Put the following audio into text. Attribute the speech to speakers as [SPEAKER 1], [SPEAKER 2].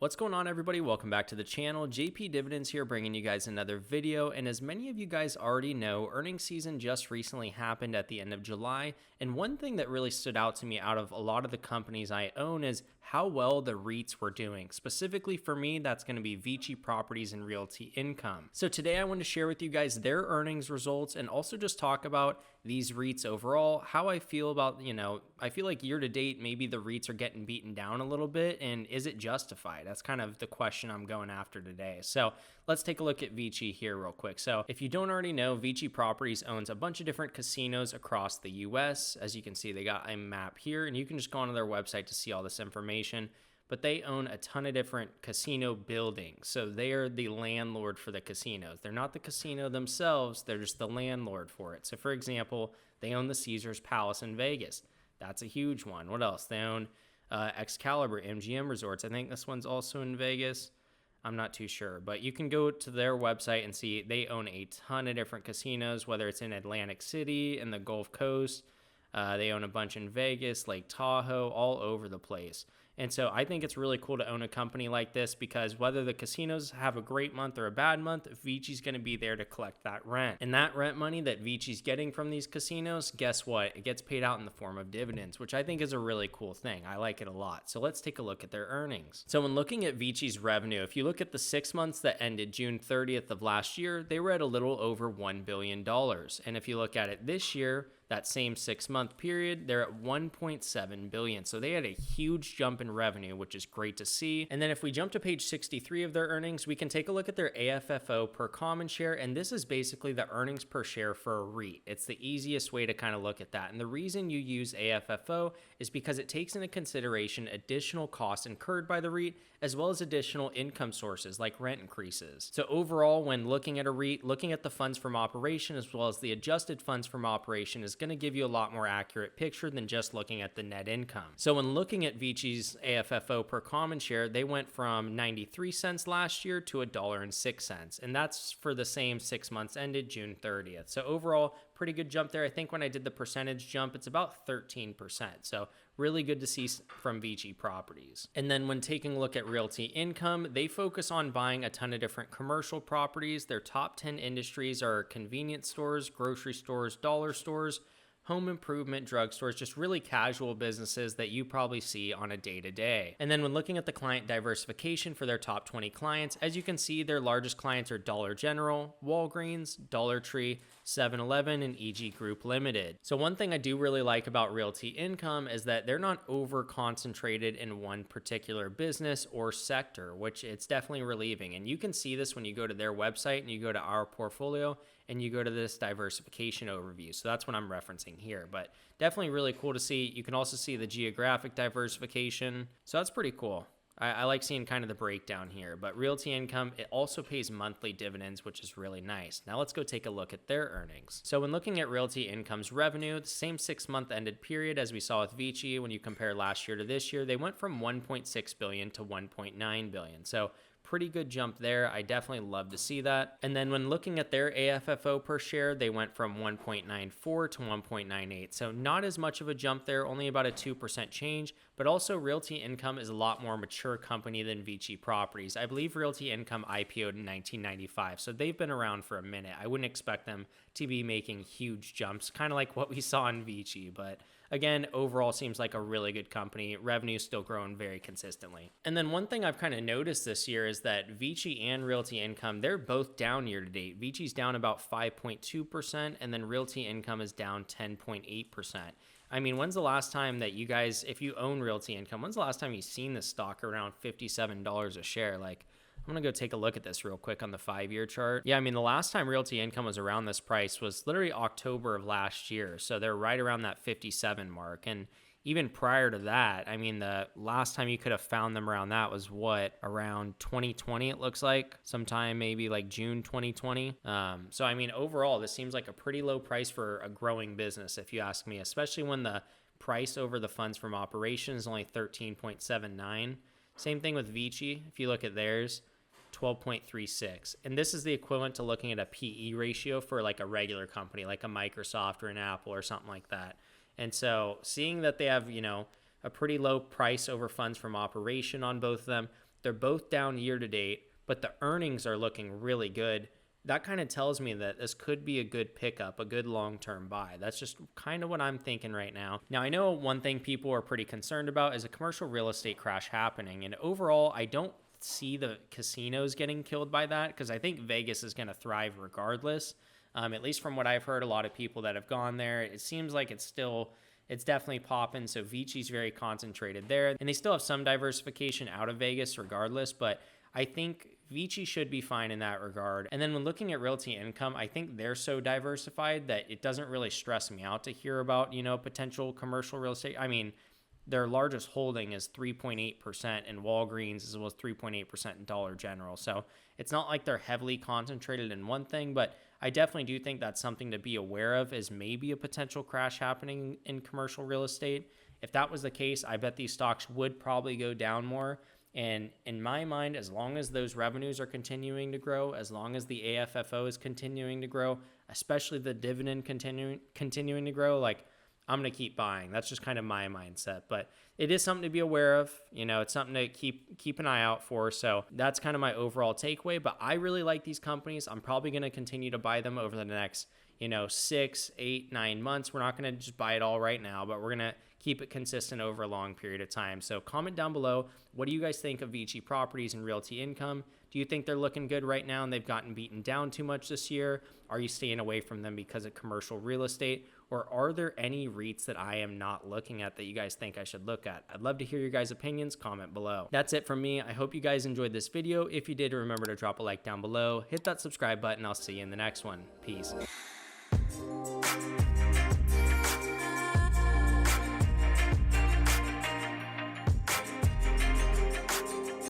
[SPEAKER 1] What's going on, everybody? Welcome back to the channel. JP Dividends here, bringing you guys another video. And as many of you guys already know, earnings season just recently happened at the end of July. And one thing that really stood out to me out of a lot of the companies I own is how well the REITs were doing. Specifically for me, that's going to be VICI Properties and Realty Income. So today I want to share with you guys their earnings results and also just talk about these REITs overall, how I feel about, I feel like year to date, maybe the REITs are getting beaten down a little bit, and is it justified? That's kind of the question I'm going after today. So let's take a look at VICI here real quick. So if you don't already know, VICI Properties owns a bunch of different casinos across the US. As you can see, they got a map here, and you can just go onto their website to see all this information. But they own a ton of different casino buildings. So they are the landlord for the casinos. They're not the casino themselves, they're just the landlord for it. So for example, they own the Caesars Palace in Vegas. That's a huge one. What else? They own Excalibur, MGM Resorts. I think this one's also in Vegas. I'm not too sure, but you can go to their website and see they own a ton of different casinos, whether it's in Atlantic City and the Gulf Coast. They own a bunch in Vegas, Lake Tahoe, all over the place. And so I think it's really cool to own a company like this because whether the casinos have a great month or a bad month, VICI's going to be there to collect that rent. And that rent money that VICI's getting from these casinos, guess what? It gets paid out in the form of dividends, which I think is a really cool thing. I like it a lot. So let's take a look at their earnings. So when looking at VICI's revenue, if you look at the 6 months that ended June 30th of last year, they were at a little over $1 billion. And if you look at it this year, that same 6-month period, they're at $1.7 billion. So they had a huge jump in revenue, which is great to see. And then if we jump to page 63 of their earnings, we can take a look at their AFFO per common share. And this is basically the earnings per share for a REIT. It's the easiest way to kind of look at that. And the reason you use AFFO is because it takes into consideration additional costs incurred by the REIT, as well as additional income sources like rent increases. So overall, when looking at a REIT, looking at the funds from operation as well as the adjusted funds from operation is going to give you a lot more accurate picture than just looking at the net income. So when looking at VICI's AFFO per common share, they went from 93 cents last year to $1.06, and that's for the same 6 months ended June 30th. So overall, pretty good jump there. I think when I did the percentage jump, it's about 13%. So really good to see from VICI Properties. And then when taking a look at Realty Income, they focus on buying a ton of different commercial properties. Their top 10 industries are convenience stores, grocery stores, dollar stores, home improvement, drugstores, just really casual businesses that you probably see on a day-to-day. And then when looking at the client diversification for their top 20 clients, as you can see, their largest clients are Dollar General, Walgreens, Dollar Tree, 7-Eleven, and EG Group Limited. So one thing I do really like about Realty Income is that they're not over-concentrated in one particular business or sector, which it's definitely relieving. And you can see this when you go to their website and you go to our portfolio and you go to this diversification overview. So that's what I'm referencing here, but definitely really cool to see. You can also see the geographic diversification. So that's pretty cool. I like seeing kind of the breakdown here, but Realty Income, it also pays monthly dividends, which is really nice. Now let's go take a look at their earnings. So when looking at Realty Income's revenue, the same 6-month ended period as we saw with VICI, when you compare last year to this year, they went from $1.6 billion to $1.9 billion. So pretty good jump there. I definitely love to see that. And then when looking at their AFFO per share, they went from 1.94 to 1.98. So not as much of a jump there, only about a 2% change, but also Realty Income is a lot more mature company than VICI Properties. I believe Realty Income IPO'd in 1995, so they've been around for a minute. I wouldn't expect them to be making huge jumps, kind of like what we saw in VICI, but again, overall seems like a really good company. Revenue still growing very consistently. And then one thing I've kind of noticed this year is that VICI and Realty Income, they're both down year to date. VICI's down about 5.2%, and then Realty Income is down 10.8%. I mean, when's the last time that you guys, if you own Realty Income, when's the last time you've seen this stock around $57 a share? Like, I'm going to go take a look at this real quick on the 5-year chart. Yeah, I mean, the last time Realty Income was around this price was literally October of last year. So they're right around that 57 mark. And even prior to that, I mean, the last time you could have found them around that was what, around 2020, it looks like, sometime maybe like June 2020. So, I mean, overall, this seems like a pretty low price for a growing business, if you ask me, especially when the price over the funds from operations is only 13.79. Same thing with VICI. If you look at theirs, 12.36. And this is the equivalent to looking at a PE ratio for like a regular company, like a Microsoft or an Apple or something like that. And so seeing that they have, a pretty low price over funds from operation on both of them, They're both down year to date, but the earnings are looking really good. That kind of tells me that this could be a good pickup, a good long-term buy. That's just kind of what I'm thinking right now. Now, I know one thing people are pretty concerned about is a commercial real estate crash happening. And overall, I don't see the casinos getting killed by that because I think Vegas is going to thrive regardless. At least from what I've heard, a lot of people that have gone there, it seems like it's definitely popping. So Vici's very concentrated there, and they still have some diversification out of Vegas regardless, but I think Vici should be fine in that regard. And then when looking at Realty Income, I think they're so diversified that it doesn't really stress me out to hear about, potential commercial real estate. I mean, their largest holding is 3.8% in Walgreens, as well as 3.8% in Dollar General. So it's not like they're heavily concentrated in one thing, but I definitely do think that's something to be aware of, is maybe a potential crash happening in commercial real estate. If that was the case, I bet these stocks would probably go down more. And in my mind, as long as those revenues are continuing to grow, as long as the AFFO is continuing to grow, especially the dividend continuing to grow, like, I'm going to keep buying. That's just kind of my mindset, but it is something to be aware of. It's something to keep an eye out for. So that's kind of my overall takeaway, but I really like these companies. I'm probably going to continue to buy them over the next, 6, 8, 9 months. We're not going to just buy it all right now, but we're going to keep it consistent over a long period of time. So comment down below, what do you guys think of Vici Properties and Realty Income? Do you think they're looking good right now and they've gotten beaten down too much this year? Are you staying away from them because of commercial real estate? Or are there any REITs that I am not looking at that you guys think I should look at? I'd love to hear your guys' opinions. Comment below. That's it from me. I hope you guys enjoyed this video. If you did, remember to drop a like down below. Hit that subscribe button. I'll see you in the next one. Peace.